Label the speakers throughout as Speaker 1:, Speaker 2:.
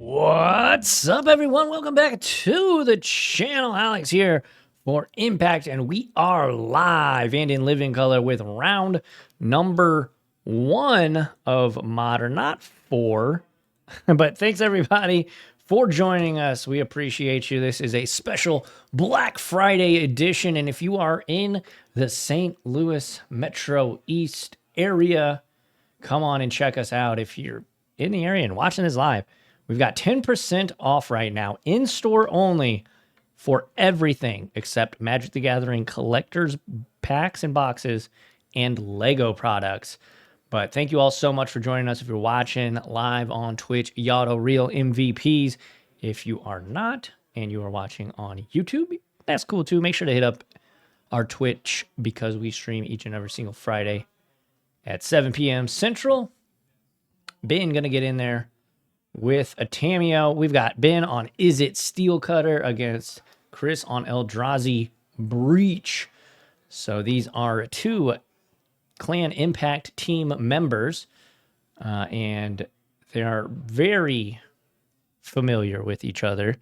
Speaker 1: What's up, everyone? Welcome back to the channel. Alex here for Impact, and we are live and in living color with round number 1 of Modern. Not 4, but thanks everybody for joining us. We appreciate you. This is a special Black Friday edition, and if you are in the St. Louis Metro East area, come on and check us out. If you're in the area and watching this live, we've got 10% off right now, in-store only, for everything except Magic the Gathering collectors packs and boxes and Lego products. But thank you all so much for joining us. If you're watching live on Twitch, Yotto Real MVPs. If you are not and you are watching on YouTube, that's cool too. Make sure to hit up our Twitch because we stream each and every single Friday at 7 p.m. Central. Ben going to get in there with a Tameo. We've got Ben on Izzet Steel Cutter against Chris on Eldrazi Breach. So these are two Clan Impact team members, and they are very familiar with each other.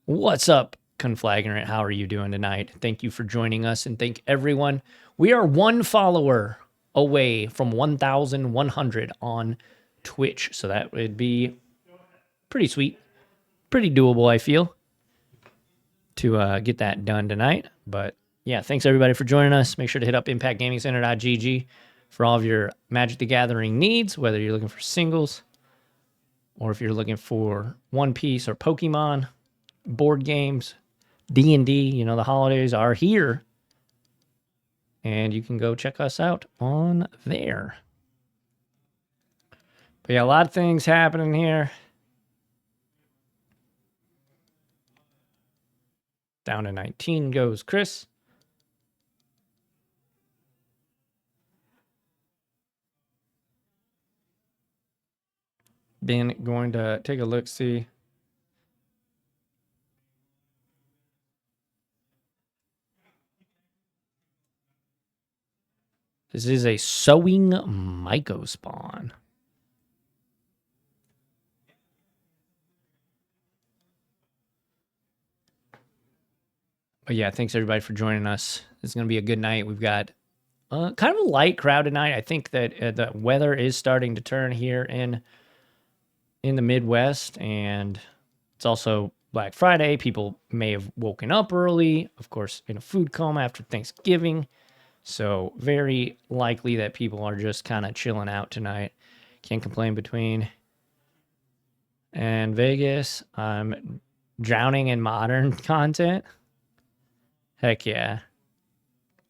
Speaker 1: What's up, Conflagrant? How are you doing tonight? Thank you for joining us, and thank everyone. We are one follower away from 1,100 on Twitch, so that would be pretty sweet, pretty doable, I feel, to get that done tonight. But yeah, thanks everybody for joining us. Make sure to hit up impactgamingcenter.gg for all of your Magic the Gathering needs, whether you're looking for singles or if you're looking for One Piece or Pokemon, board games, D&D. You know, the holidays are here, and you can go check us out on there. But yeah, a lot of things happening here. Down to 19 goes Chris. Ben going to take a look, see. This is a Sowing Myco spawn. But yeah, thanks everybody for joining us. This is going to be a good night. We've got kind of a light crowd tonight. I think that the weather is starting to turn here in the Midwest, and it's also Black Friday. People may have woken up early, of course, in a food coma after Thanksgiving. So very likely that people are just kind of chilling out tonight. Can't complain between. And Vegas, I'm drowning in Modern content. Heck yeah.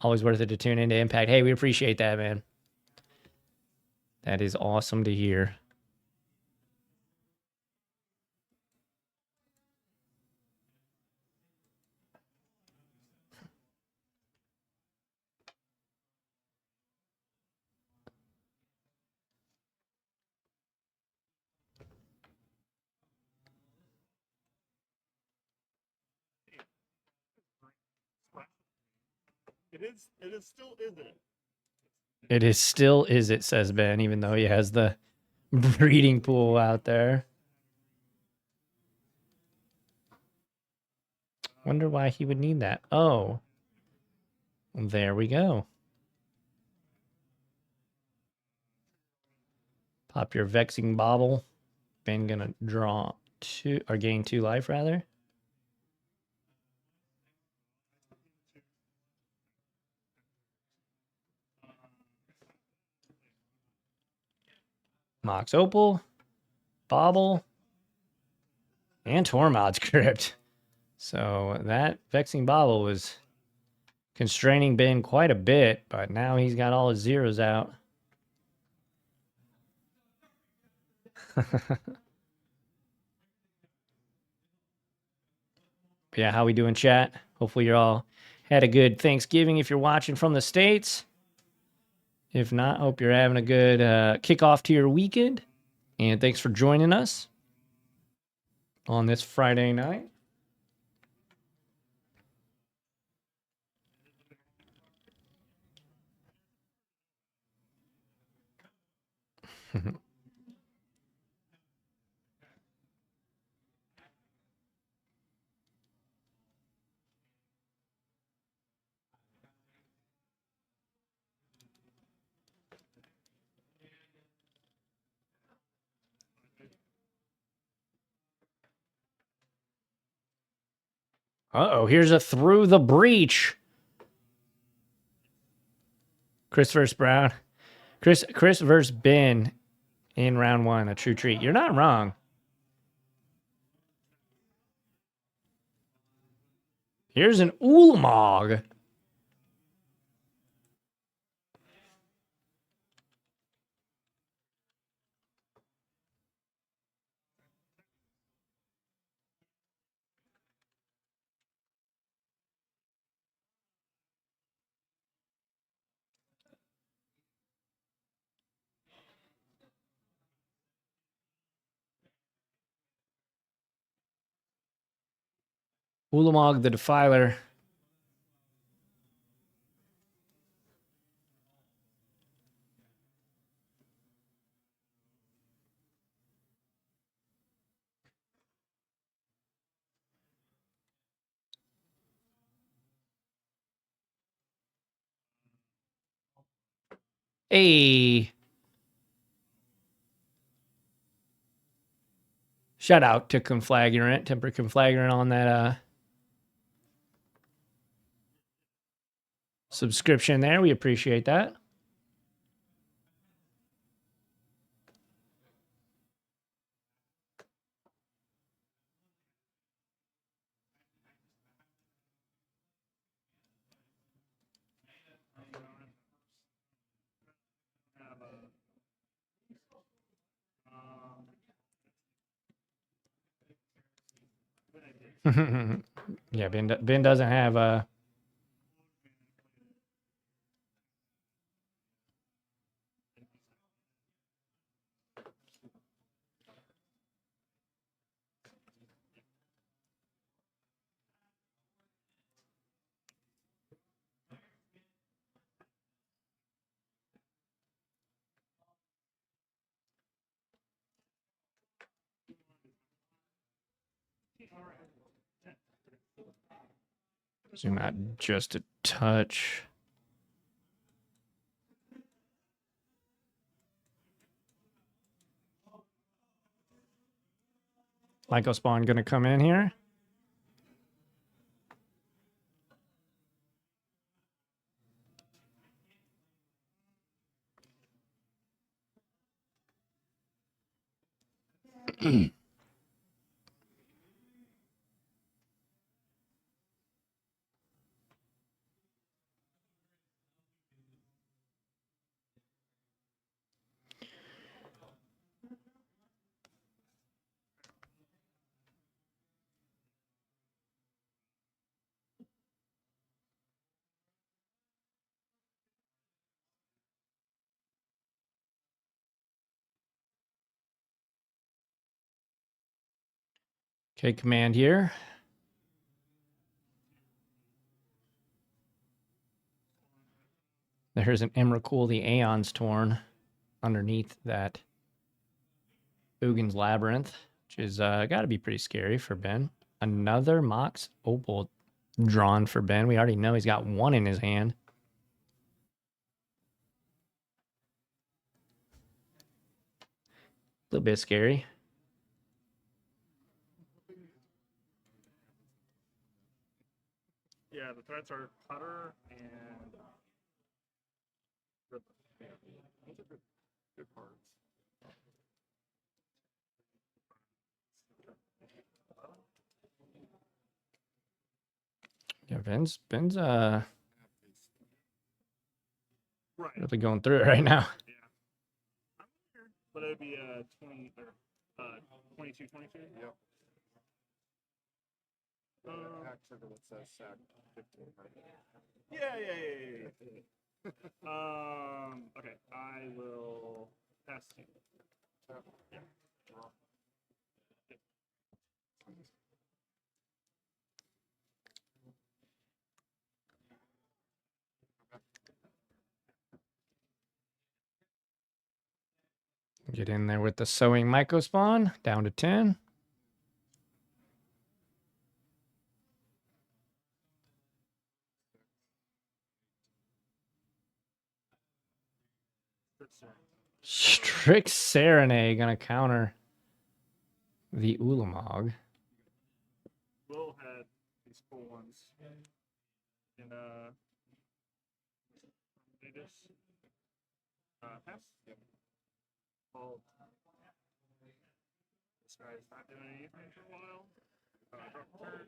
Speaker 1: Always worth it to tune into Impact. Hey, we appreciate that, man. That is awesome to hear.
Speaker 2: It is still Izzet.
Speaker 1: It is still Izzet, says Ben, even though he has the breeding pool out there. Wonder why he would need that. Oh, there we go. Pop your Vexing Bauble. Ben gonna draw 2, or gain 2 life, rather. Mox Opal, Bauble, and Tormod's Crypt. So that Vexing Bauble was constraining Ben quite a bit, but now he's got all his zeros out. Yeah, how we doing, chat? Hopefully you're all had a good Thanksgiving if you're watching from the States. If not, hope you're having a good kickoff to your weekend. And thanks for joining us on this Friday night. Uh-oh, here's a Through the Breach. Chris versus Brown. Chris versus Ben in round 1, a true treat. You're not wrong. Here's an Ulamog. Ulamog the Defiler. Hey. Shout out to Conflagrant, Temper Conflagrant on that subscription there. We appreciate that. Yeah, Ben doesn't have zoom out just a touch. Michael Spawn gonna come in here. Okay, command here. There's an Emrakul, the Aeon's Torn, underneath that Ugin's Labyrinth, which is got to be pretty scary for Ben. Another Mox Opal drawn for Ben. We already know he's got one in his hand. A little bit scary.
Speaker 2: Yeah, the threats are Cutter and Ripper. Those are good cards.
Speaker 1: Yeah, Ben's
Speaker 2: Right.
Speaker 1: really going through it right now.
Speaker 2: Yeah. I'm weird, but it'd be 20 or 22, 22. Yep. Yeah. Okay, I will pass you. Yeah.
Speaker 1: Get in there with the Sowing Mycospawn, down to 10. Strict Serenade gonna counter the Ulamog.
Speaker 2: Will had the these full ones. And they just pass. Yep. Well, this guy's not doing anything for a while. Drop turn.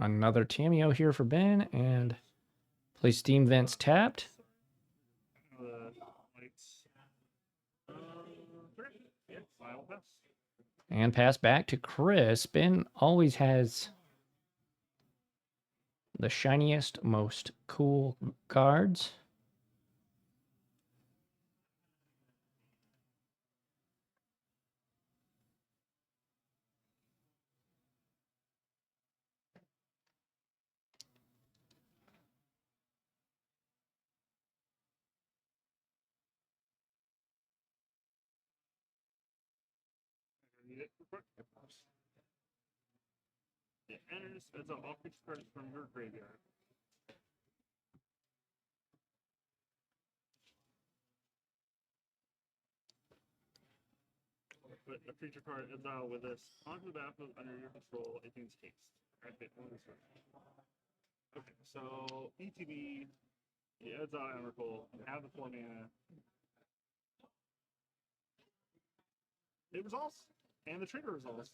Speaker 1: Another Tameo here for Ben, and play Steam Vents tapped.
Speaker 2: The lights. Yeah, final pass.
Speaker 1: And pass back to Chris. Ben always has the shiniest, most cool cards.
Speaker 2: Read it real quick. It enters as all creature cards from your graveyard. Put a creature card exile with this onto the battlefield under your control. It gains haste. Activate one of this. Okay, so ETB, you exile Emrakul, you have the 4 mana. It resolves, and the trigger resolves.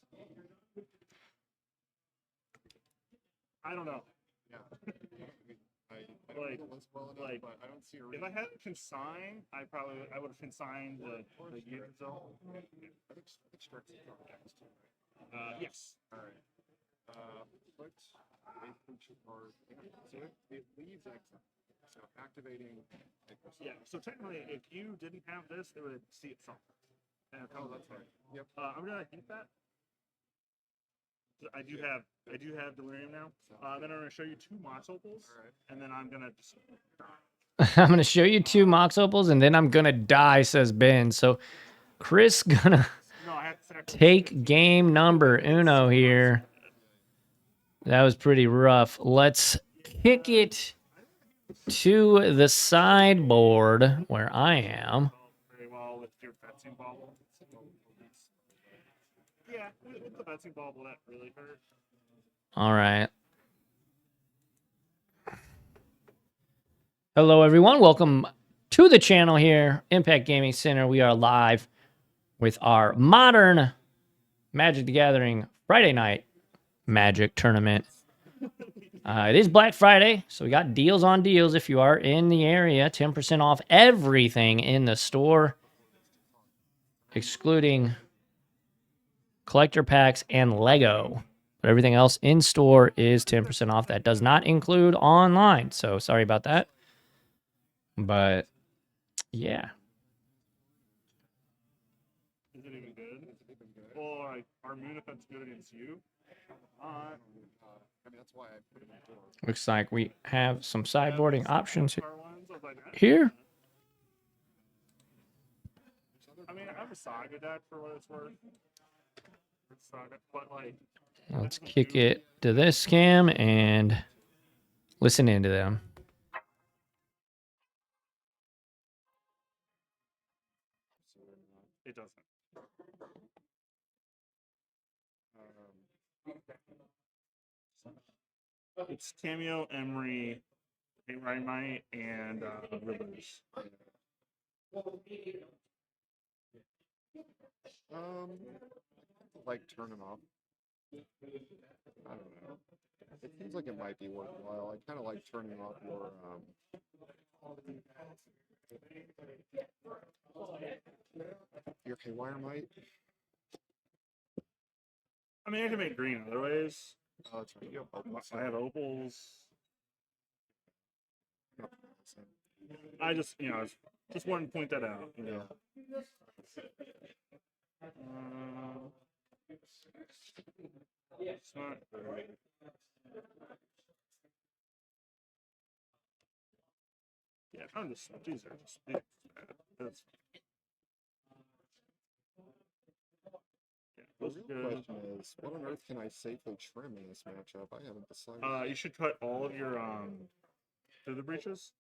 Speaker 2: I don't know.
Speaker 3: Yeah. I don't
Speaker 2: Like-
Speaker 3: know what's well enough,
Speaker 2: like,
Speaker 3: but I don't see a
Speaker 2: If
Speaker 3: reason.
Speaker 2: I hadn't consigned, I would have consigned the Yield Zone.
Speaker 3: I think Strix is on next.
Speaker 2: Yes.
Speaker 3: Alright. Put a creature card. So it leaves exile. So activating.
Speaker 2: Yeah. So technically, if you didn't have this, it would see itself. And oh, that's fine.
Speaker 3: Yep.
Speaker 2: I'm gonna hit that. I do have Delirium now. Then I'm gonna show you 2 Mox Opals,
Speaker 3: Alright.
Speaker 2: and then I'm gonna just.
Speaker 1: I'm going to show you 2 Mox Opals, and then I'm going to die, says Ben. So Chris gonna
Speaker 2: No, I have to sacrifice
Speaker 1: take game number uno here. That was pretty rough. Let's kick it to the sideboard where I am.
Speaker 2: very well with your fencing bobble. Yeah, with the fencing bobble, that really hurt.
Speaker 1: All right. Hello, everyone. Welcome to the channel here, Impact Gaming Center. We are live with our modern Magic the Gathering Friday night Magic tournament. It is Black Friday, so we got deals on deals if you are in the area. 10% off everything in the store, excluding collector packs and Lego. But everything else in store is 10% off. That does not include online, so sorry about that. But yeah,
Speaker 2: Is it even good? Well, like, are Moon Effects good against you?
Speaker 3: I mean, that's why I put it in the door.
Speaker 1: looks like we have some sideboarding options
Speaker 2: Star ones, I was like,
Speaker 1: here.
Speaker 2: I mean, I have a Saga deck for what it's worth. Saga, but like,
Speaker 1: Let's kick it to this scam and listen into them.
Speaker 2: it doesn't. It's Tameo, Emery, Raimite, and Rivers.
Speaker 3: Like turn them off. I don't know. It seems like it might be worthwhile. I kind of like turning off your Haywire Might.
Speaker 2: I mean, I can make green other ways.
Speaker 3: Oh, that's right. You have opals.
Speaker 2: I have opals.
Speaker 3: No,
Speaker 2: I just wanted to point that out. You know. It's not great. Yeah, I'm just these are just bad. That's yeah,
Speaker 3: The
Speaker 2: those are
Speaker 3: real
Speaker 2: good.
Speaker 3: question is, what on earth can I safely trim in this matchup? I haven't decided.
Speaker 2: You should cut all of your through the breaches.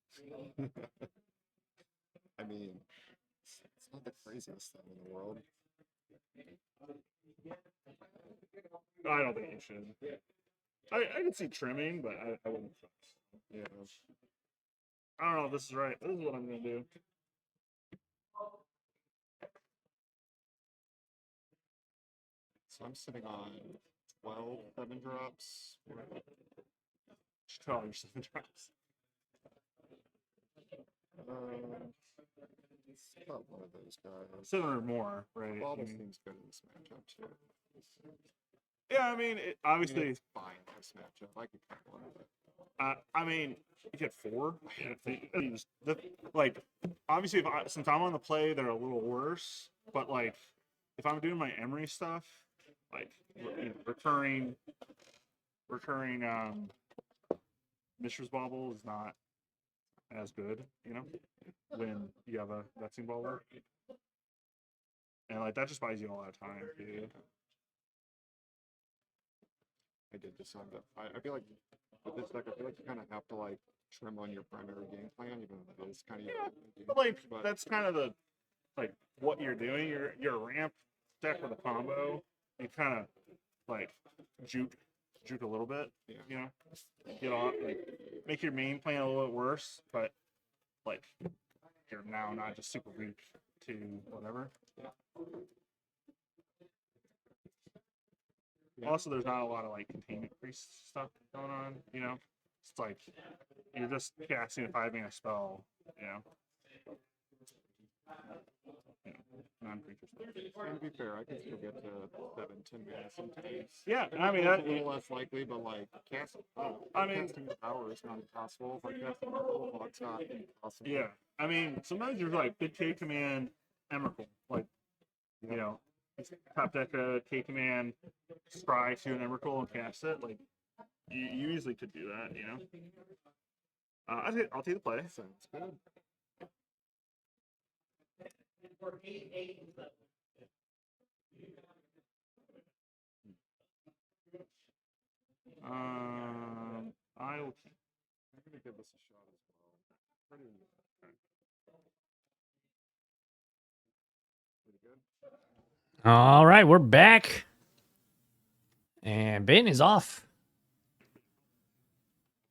Speaker 3: I mean, it's not the craziest thing in the world.
Speaker 2: I don't think you should. I can see trimming, but I wouldn't.
Speaker 3: Yeah.
Speaker 2: I don't know if this is right. This is what I'm gonna do.
Speaker 3: So I'm sitting on 12 7 drops.
Speaker 2: 12 or 7 drops.
Speaker 3: It's about one of those guys.
Speaker 2: 7 or more, right?
Speaker 3: Bobble seems good in this matchup too.
Speaker 2: Yeah, I mean, obviously,
Speaker 3: it's fine in this matchup. I could kind of love it.
Speaker 2: I mean, you get 4. Like, obviously, since I'm on the play, they're a little worse. But like, if I'm doing my Emery stuff, like recurring Mishra's Bauble is not as good, when you have a vexing Bauble, and like that just buys you a lot of time, dude.
Speaker 3: I did decide that. I feel like with this deck, I feel like you kind of have to like trim on your primary game plan, even though it is kind of
Speaker 2: But like that's kind of the what you're doing. You're a ramp deck with a combo. You kind of like juke a little bit, get off, make your main plan a little bit worse, but like you're now not just super weak to whatever. Also, there's not a lot of like containment priest stuff going on. It's like you're just casting a 5-mana spell. Non-creature stuff.
Speaker 3: And to be fair, I can still get to 7, 10 mana sometimes.
Speaker 2: Yeah, I mean
Speaker 3: a little less likely, but like casting the power is not impossible. If I cast a Miracle, it's not impossible.
Speaker 2: Yeah, I mean sometimes you're like big K command Emrakul, like top deck a K command, scry to an Emrakul and cast it. Like you easily could do that, I'll take the play.
Speaker 3: Sounds good.
Speaker 2: I will keep.
Speaker 3: I'm gonna give this a shot as well. Pretty good.
Speaker 1: All right, we're back. And Ben is off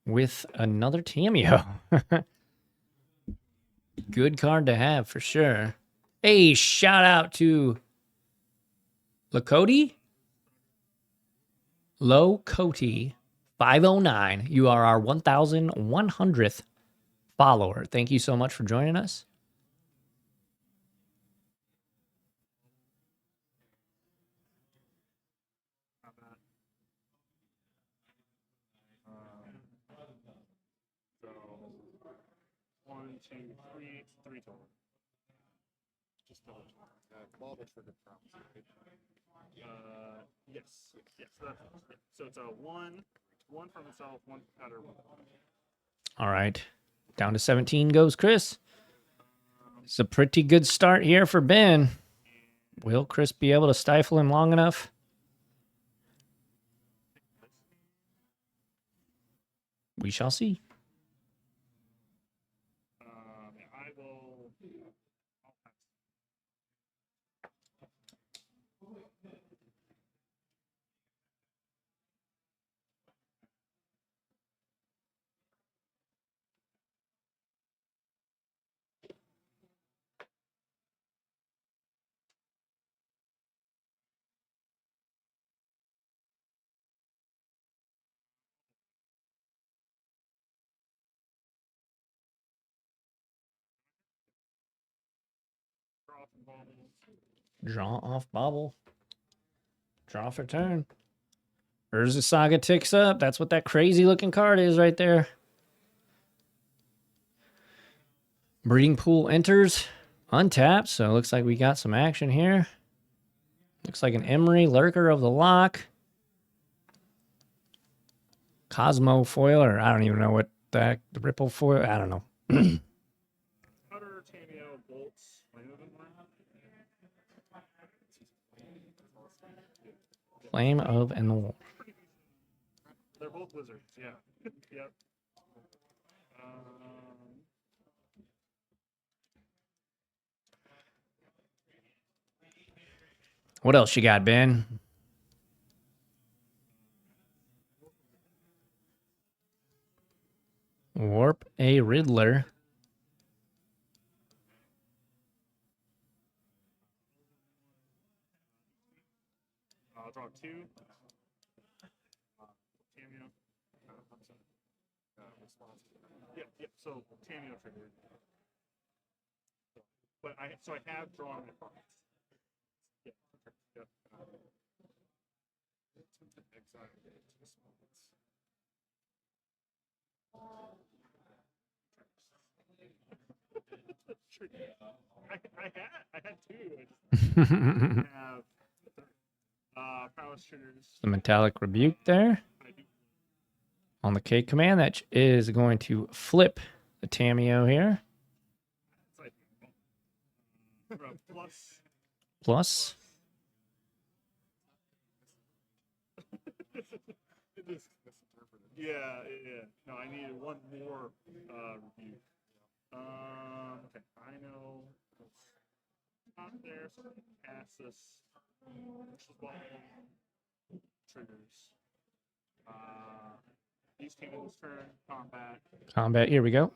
Speaker 1: with another Tameo. Good card to have for sure. Hey, shout out to Lakoti 509. You are our 1,100th follower. Thank you so much for joining us.
Speaker 2: So 1, 2, 3, 3 total.
Speaker 3: Just double check. Ball the trigger prompts.
Speaker 2: Yes. So it's a 1 from itself, 1 powder.
Speaker 1: All right. Down to 17 goes Chris. It's a pretty good start here for Ben. Will Chris be able to stifle him long enough? We shall see.
Speaker 2: I will.
Speaker 1: Draw off bobble. Draw for turn. Urza Saga ticks up. That's what that crazy looking card is right there. Breeding Pool enters. Untapped. So it looks like we got some action here. Looks like an Emery, Lurker of the Lock. Cosmo foil, or I don't even know what that, the Ripple foil, I don't know.
Speaker 2: Cutter, Tameo, Bolts, Flame of Enlightenment.
Speaker 1: Flame of Enlightenment.
Speaker 2: They're both wizards, yeah. Yep.
Speaker 1: What else you got, Ben? Warp a Riddler.
Speaker 2: Draw 2. Cameo. Yep. So Cameo triggered. But I have drawn my cards. Yep. I had 2. I just have prowess triggers.
Speaker 1: The Metallic Rebuke there. On the K command, that is going to flip the Tameo here.
Speaker 2: It's like
Speaker 1: Plus.
Speaker 2: Yeah. No, I needed one more review. Okay, I know it's not there, so I can pass this. Triggers. These came in this turn.
Speaker 1: Combat, here we go.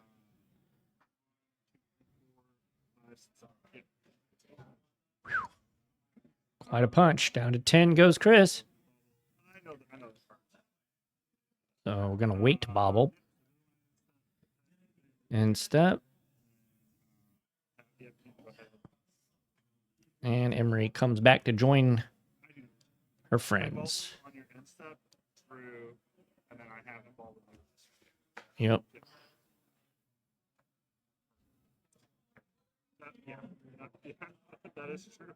Speaker 1: Quite a punch. Down to 10 goes Chris.
Speaker 2: I know this part.
Speaker 1: So we're going to wait to bobble. And step. And Emery comes back to join her friends.
Speaker 2: On your end step through, and then I have the ball.
Speaker 1: Yep.
Speaker 2: That is true.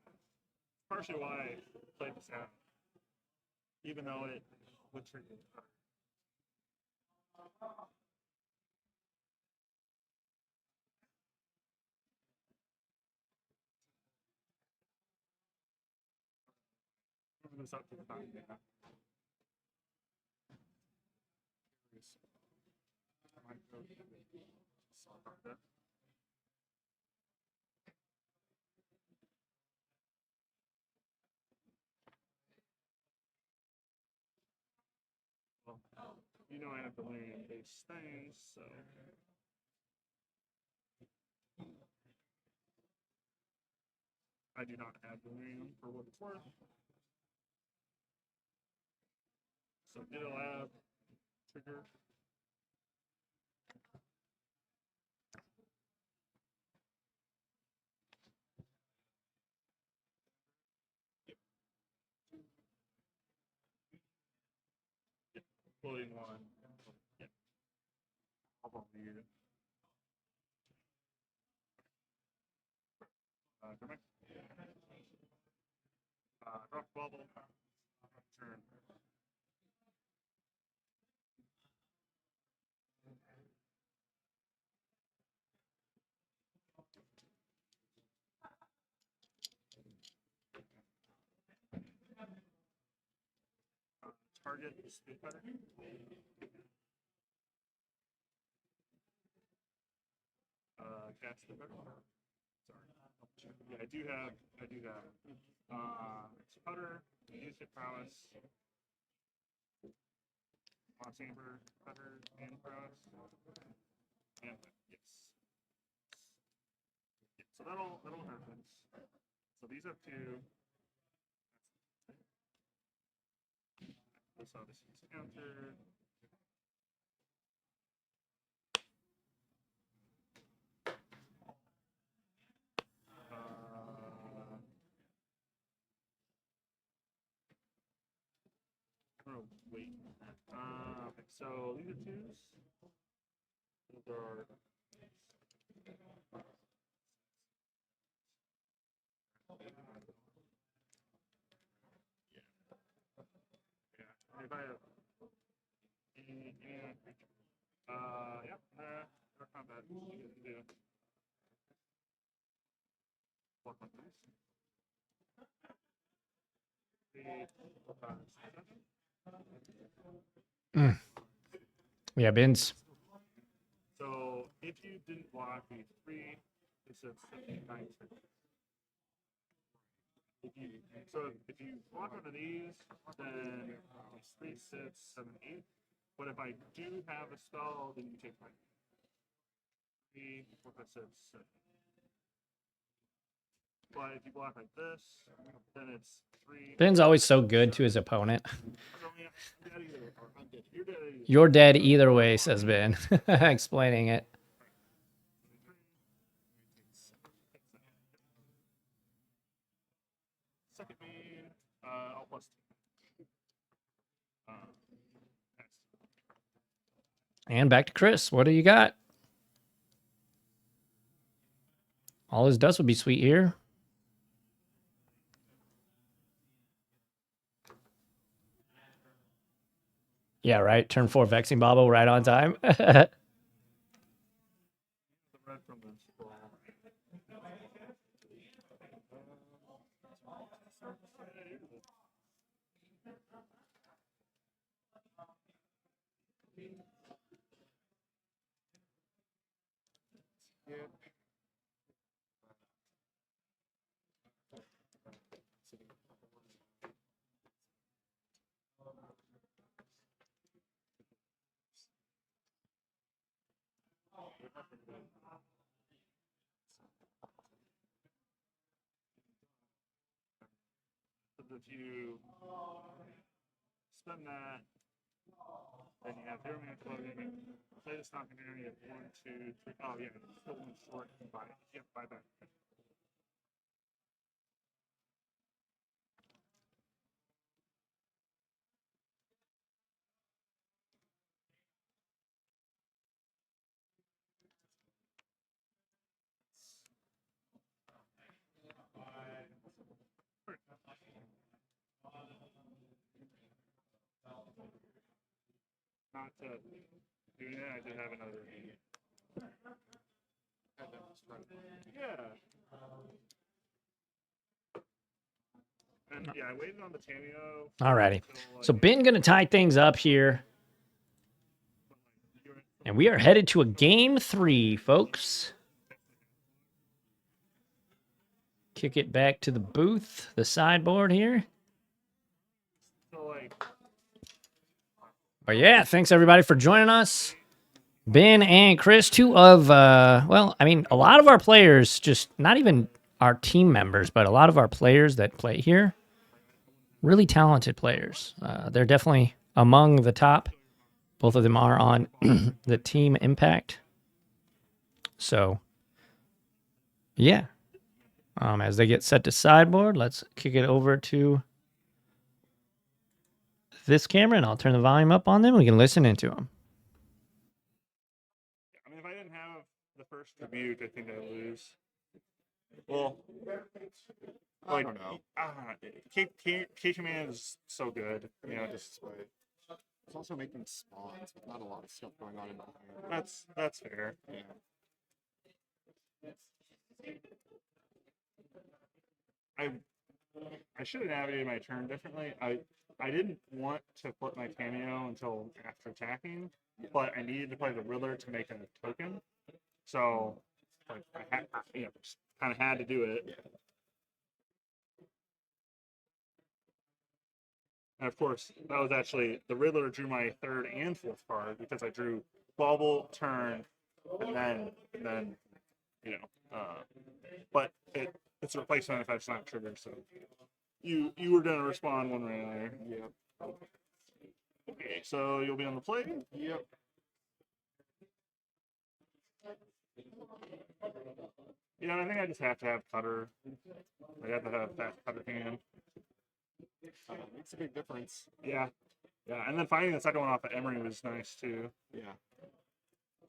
Speaker 2: Partially why I played this out, even though it would trigger. Moving this up to the back. Well, you know I have the land base things, so. I do not have the land for what it's worth. So it'll have trigger. Floating one. Yep. How about you? Come back. Drop bubble. Turn. Target is speed cutter. Cast the cutter. Sorry. Yeah, I do have. It's cutter. Use it prowess. Chamber cutter and prowess. And yes. Yeah, so that'll happen. So these have 2. This obviously is countered. Oh, wait. Okay, so these are 2s. Those are. Yeah. If I have any creature. Yeah, they're combat. You can do. Block one these. 3, 4, 5, 7.
Speaker 1: Yeah, Bins.
Speaker 2: So if you didn't block the 3, it's a 9. if you block one of these, then it's 3, 6, 7, 8. But if I do have a spell, then you take my 3, 4, 5, 6, 7. But if you block like this, then it's 3.
Speaker 1: Ben's always so good to his opponent.
Speaker 2: So, yeah, I'm dead either, or I'm dead. You're dead either.
Speaker 1: You're dead either way, says Ben, explaining it.
Speaker 2: Second main, I'll plus 2. Next.
Speaker 1: And back to Chris. What do you got? All his dust would be sweet here. Yeah, right. Turn 4 Vexing Bobble right on time.
Speaker 2: The red from the scroll.
Speaker 3: Yep.
Speaker 2: If you spend that, then you have 0 mana clothing. Play the stock in there, you have 1, 2, 3. Oh, yeah, it's still 1 short. You buy it. You have to buy that. Not doing it, I did have another. Yeah. And yeah, I waited on the cameo.
Speaker 1: Alrighty.
Speaker 2: until,
Speaker 1: So Ben going to tie things up here. And we are headed to a game 3, folks. Kick it back to the booth, the sideboard here.
Speaker 2: So, like,
Speaker 1: But yeah, thanks everybody for joining us. Ben and Chris, two of, well, I mean, a lot of our players, just not even our team members, but a lot of our players that play here, really talented players. They're definitely among the top. Both of them are on the Team Impact. So, yeah. As they get set to sideboard, let's kick it over to this camera, and I'll turn the volume up on them. We can listen into them.
Speaker 2: I mean, if I didn't have the first rebuke, I think I'd lose. Well,
Speaker 3: I don't know.
Speaker 2: K-Command is so good. You know,
Speaker 3: This way. It's also making spawns with not a lot of stuff going on in the hand.
Speaker 2: that's fair.
Speaker 3: Yeah.
Speaker 2: I should have navigated my turn differently. I didn't want to put my cameo until after attacking, but I needed to play the Riddler to make a token. So, like, I just kind of had to do it.
Speaker 3: Yeah.
Speaker 2: And of course, that was actually the Riddler drew my third and fourth card because I drew Bauble, turn, and then you know. But it's a replacement if it's not triggered. So you were gonna respond one way or another.
Speaker 3: Yep.
Speaker 2: Okay, so you'll be on the play.
Speaker 3: Yep.
Speaker 2: Yeah, I think I just have to have cutter. I have to have fast cutter hand.
Speaker 3: Makes a big difference.
Speaker 2: Yeah, and then finding the second one off of Emery was nice too.
Speaker 3: Yeah.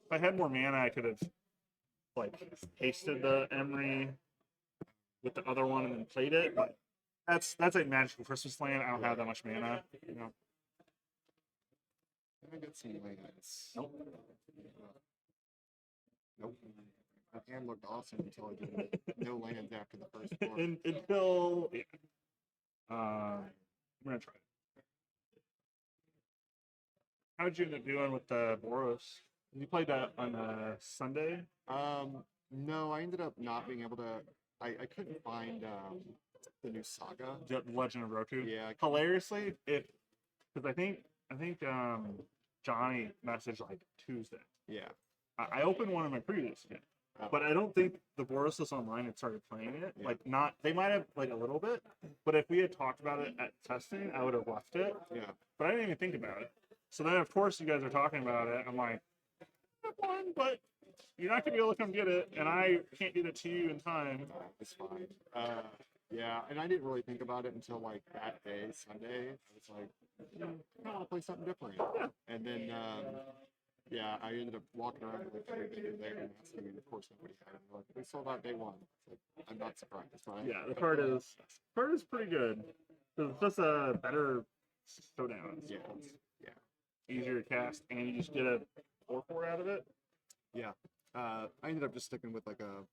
Speaker 2: If I had more mana, I could have like pasted the Emery with the other one and then played it. But that's a magical Christmas land. I don't have that much mana. You know.
Speaker 3: Can I get some lands?
Speaker 2: Nope.
Speaker 3: Nope. My hand looked awesome until I did no lands after the first four.
Speaker 2: Until yeah. I'm gonna try it. How'd you end up doing with the Boros? You played that on Sunday?
Speaker 3: No, I ended up not being able to. I couldn't find the new saga.
Speaker 2: The Legend of Roku.
Speaker 3: Yeah.
Speaker 2: Hilariously, because I think Johnny messaged like Tuesday.
Speaker 3: Yeah.
Speaker 2: I opened one of my previous games, but I don't think the Boris Online had started playing it.
Speaker 3: Yeah.
Speaker 2: Like, not, they might have like a little bit, but if we had talked about it at testing, I would have left it.
Speaker 3: Yeah.
Speaker 2: But I didn't even think about it. So then, of course, you guys are talking about it. I'm like, I have one, but you're not gonna be able to come get it, and I can't get it to you in time.
Speaker 3: It's fine. Yeah, and I didn't really think about it until like that day, Sunday. I was like, I want to play something different.
Speaker 2: Yeah.
Speaker 3: And then, yeah, I ended up walking around with like 3 people there and asking, and of course nobody had it. Like, they sold out day one. It's like, I'm not surprised. But
Speaker 2: Yeah, the card is pretty good. It's just a better showdown.
Speaker 3: Yeah.
Speaker 2: Easier to cast, and you just get a 4/4 out of it.
Speaker 3: Yeah. I ended up just sticking with like a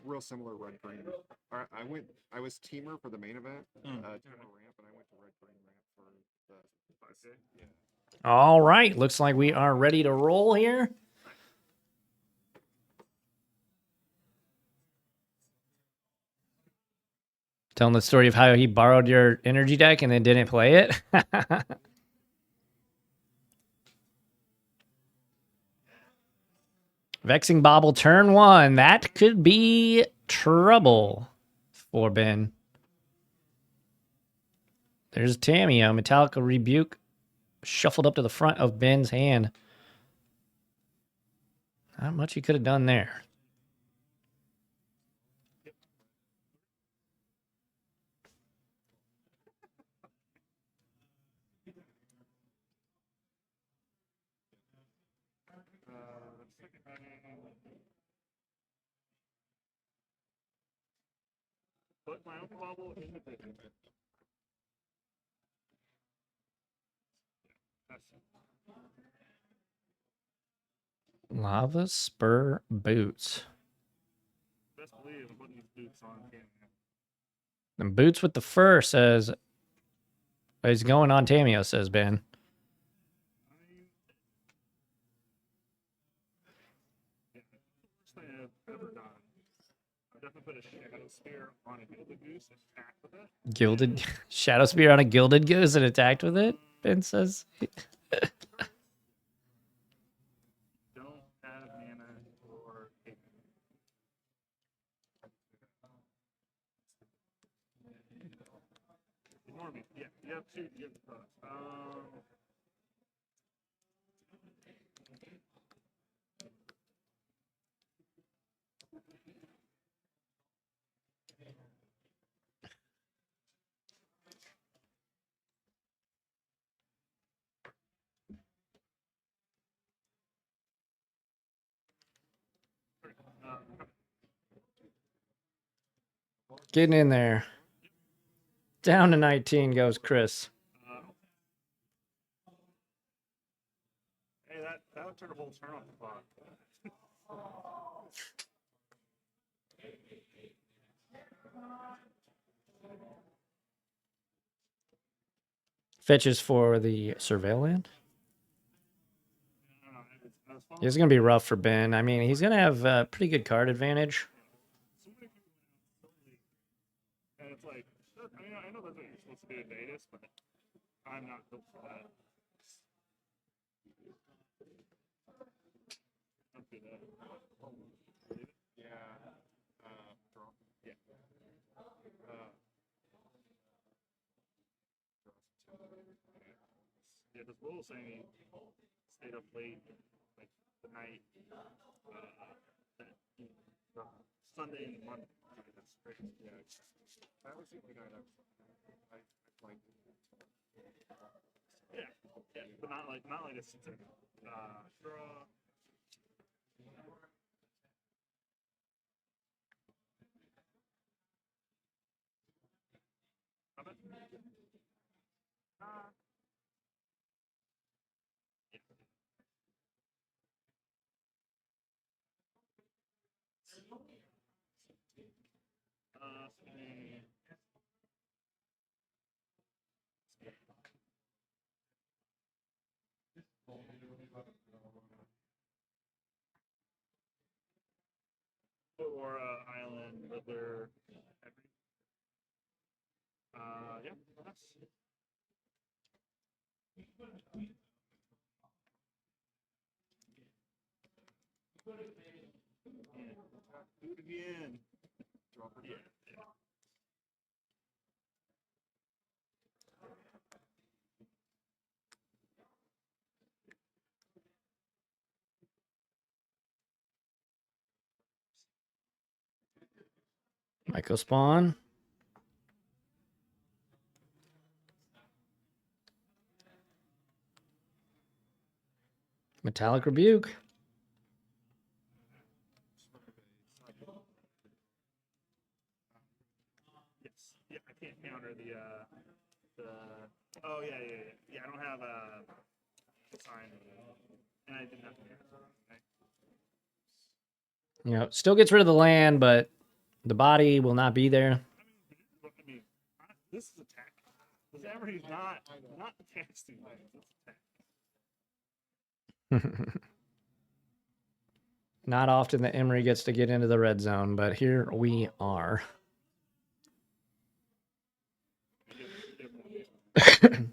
Speaker 3: real similar red green. I was teamer for the main event, teamer ramp, and I went to red green ramp for the 5K. Yeah.
Speaker 1: All right, looks like we are ready to roll here. Telling the story of how he borrowed your energy deck and then didn't play it. Vexing Bobble turn 1. That could be trouble for Ben. There's Tamiyo. Metallica Rebuke shuffled up to the front of Ben's hand. Not much he could have done there.
Speaker 2: Put my own bubble in the pit.
Speaker 1: Lava Spur Boots.
Speaker 2: Best believe I'm putting these boots on Tamiyo.
Speaker 1: And Boots with the fur says, he's going on Tamiyo, says Ben.
Speaker 2: Worst thing I've ever done. I've definitely put a Shadow Spear on a Gilded Goose and attacked with it.
Speaker 1: Gilded Shadow Spear on a Gilded Goose and attacked with it, Ben says.
Speaker 2: Don't have mana or eight. Ignore me. Yeah, you have two. You have
Speaker 1: Getting in there. Down to 19 goes Chris.
Speaker 2: hey, that took a whole turn off the clock.
Speaker 1: Fetches for the Surveil land.
Speaker 2: I was following
Speaker 1: It's going to be rough for Ben. I mean, he's going to have a pretty good card advantage.
Speaker 2: so many people and it's like, I mean, I know that's what you're supposed to do in Vegas, but I'm not built for that. Don't do that.
Speaker 3: Yeah. Draw.
Speaker 2: Yeah. Yeah, because Will was saying he stayed up late, like the night, the Sunday and Monday. That's crazy.
Speaker 3: Yeah. That was the only night I played.
Speaker 2: Yeah, but not like a sit draw. Or Island, Riddler, Yeah, that's do it again.
Speaker 3: Draw for
Speaker 2: Yeah,
Speaker 3: turn.
Speaker 2: yeah.
Speaker 1: Myco Spawn. Metallic Rebuke.
Speaker 2: Yes. Yeah, I can't counter the. Oh yeah, yeah, yeah. Yeah, I don't have a sign, and I didn't have to. Okay.
Speaker 1: You know, still gets rid of the land, but the body will not be there.
Speaker 2: I mean, this is attack. This Emery's not casting. It's attack.
Speaker 1: Not often that Emery gets to get into the red zone, but here we are. If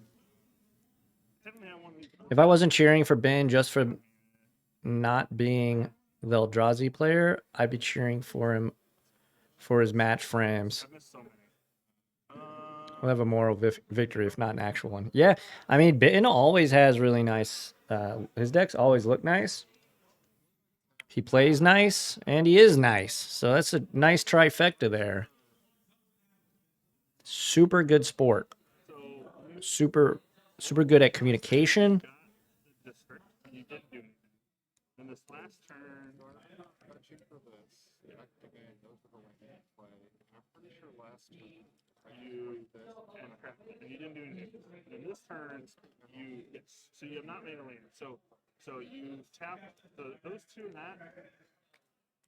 Speaker 1: I wasn't cheering for Ben just for not being the Eldrazi player, I'd be cheering for him for his match frames.
Speaker 2: I missed so many.
Speaker 1: We'll have a moral victory, if not an actual one. Yeah, I mean, Ben always has really nice. His decks always look nice. He plays nice, and he is nice. So that's a nice trifecta there. Super good sport. Super good at communication.
Speaker 2: District, you didn't do anything. And this last turn,
Speaker 3: Touching for this. Again, those are the ones you play. I'm pretty sure last turn
Speaker 2: you and you didn't do anything. And this turn, you yes. So you have not made a land. So you tap those two and that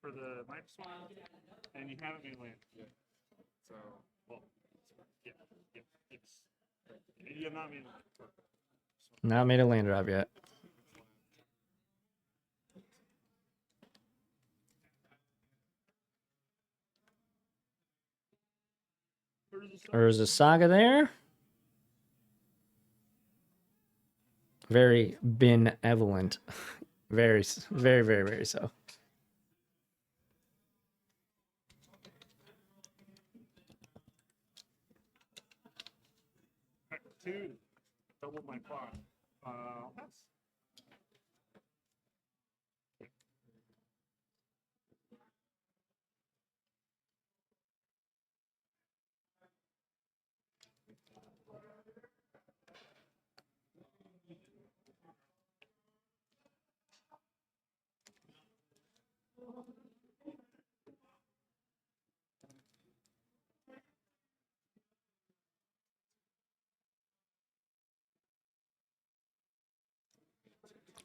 Speaker 2: for the microswine, and you haven't made a land.
Speaker 3: Yeah. So
Speaker 2: Well, yeah, yeah, yes. And you have not made a land.
Speaker 1: Not made a land drop yet. There's a saga there. Very benevolent. Very, very, very, very so.
Speaker 2: Two, doubled my clock. That's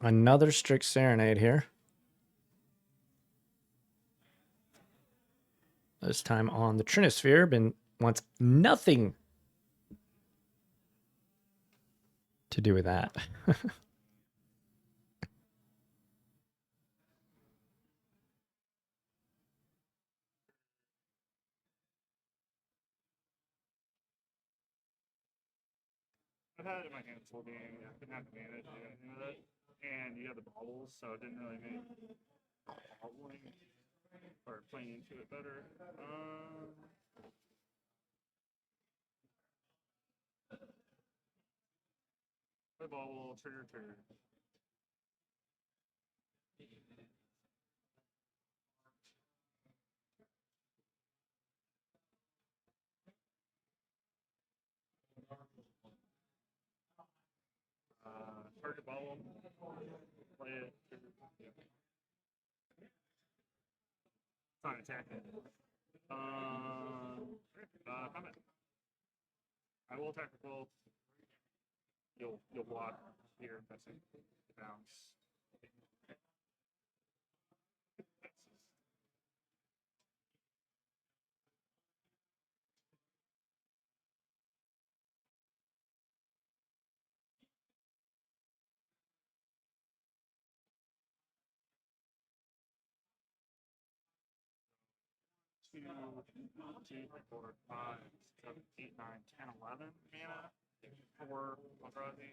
Speaker 1: Another strict serenade here. This time on the Trinisphere. Ben wants nothing to do with that.
Speaker 2: I've had it in my hands full game. I didn't have to manage anything with it. And you have the bubbles, so it didn't really make bubbling or playing into it better. Play bubble, trigger. Target bubble, play it. Trigger. Yeah. It's not attacking. Comment. I will attack with both. You'll block here. That's it. Bounce. 2, 3, 4, 5, 7, 8, 9, 10, 11 mana for Eldrazi.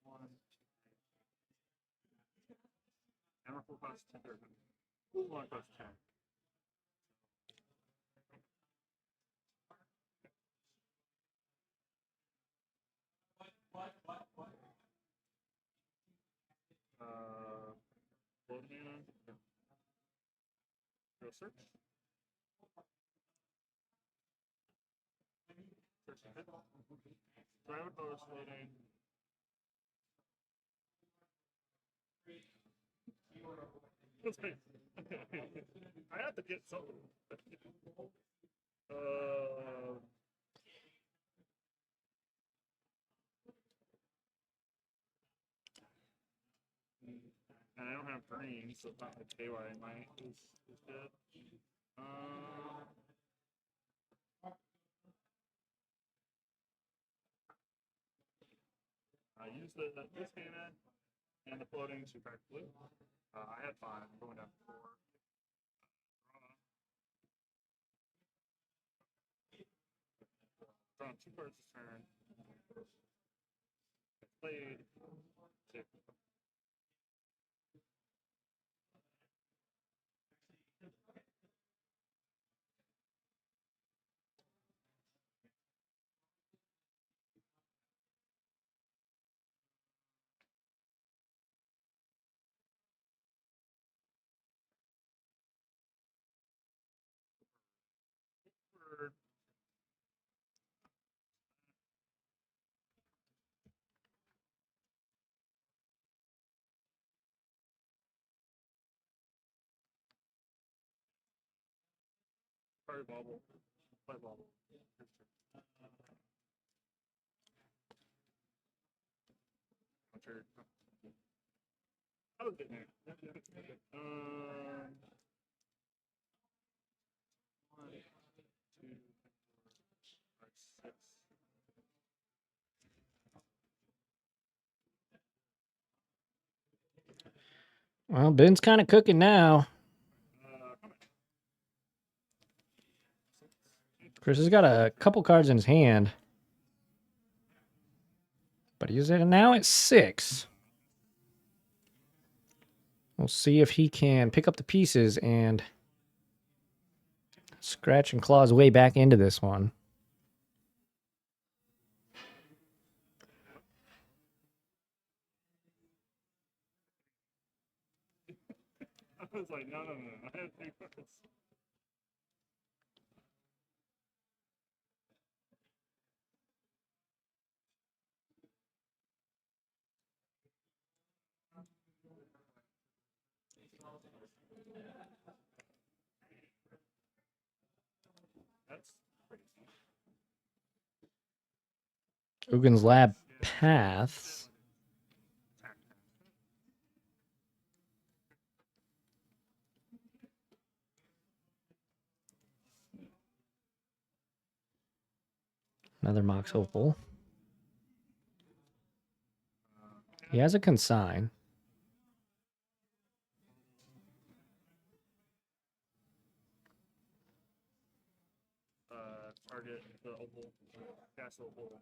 Speaker 2: One. Emrakul costs 10. One costs 10. Blood mana. Go search. Search and hit. So I would go floating. Let's pay. I have to get something. And I don't have green, so it's not like KY might is good. I use this mana and the floating to crack blue. I had 5, I'm going down to 4. Drawing 2 cards this turn. I played 6. Sorry, bobble. Play bobble. I was getting there. 1, 2, 5, 6.
Speaker 1: Well, Ben's kind of cooking now. Chris has got a couple cards in his hand. But he's now at 6. We'll see if he can pick up the pieces and scratch and claw his way back into this one.
Speaker 2: I was like, no. I had 3 cards. That's crazy.
Speaker 1: Ugin's Lab Paths. Another Mox Opal. He has a consign.
Speaker 2: Target the opal. Cast the opal.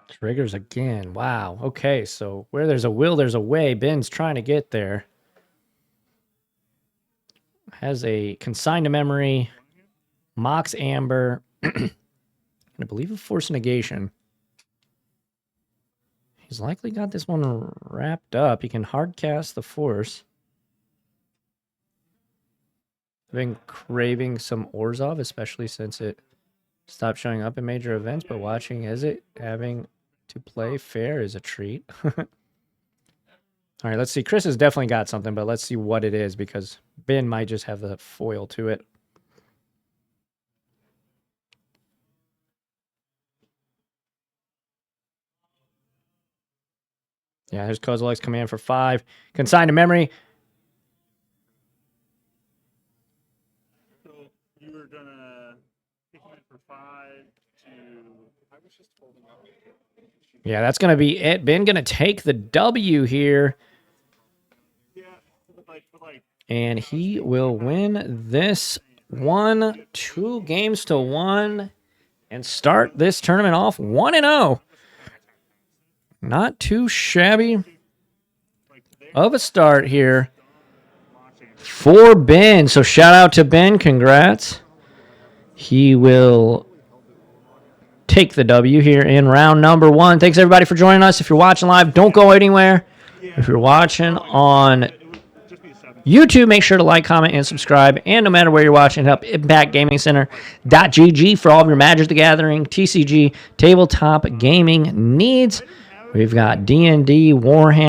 Speaker 1: Triggers again. Wow. Okay, so where there's a will, there's a way. Ben's trying to get there. Has a consign to memory. Mox Amber. And I believe a Force Negation. He's likely got this one wrapped up. He can hard cast the Force. I've been craving some Orzhov, especially since it stopped showing up in major events, but watching Izzet having to play fair is a treat. All right, let's see. Chris has definitely got something, but let's see what it is because Ben might just have the foil to it. Yeah, there's Kozilek's command for 5. Consign to memory.
Speaker 2: So you were gonna pick him in for 5 to.
Speaker 3: I was just holding up.
Speaker 1: Yeah, that's going to be it. Ben going to take the W here.
Speaker 2: Yeah, but like
Speaker 1: And he will win this one, 2 games to 1, and start this tournament off 1-0. Not too shabby of a start here for Ben. So shout out to Ben. Congrats. He will take the W here in round number 1. Thanks, everybody, for joining us. If you're watching live, don't go anywhere. If you're watching on YouTube, make sure to like, comment, and subscribe. And no matter where you're watching, hit up ImpactGamingCenter.gg for all of your Magic the Gathering, TCG, tabletop gaming needs. We've got D&D, Warhammer.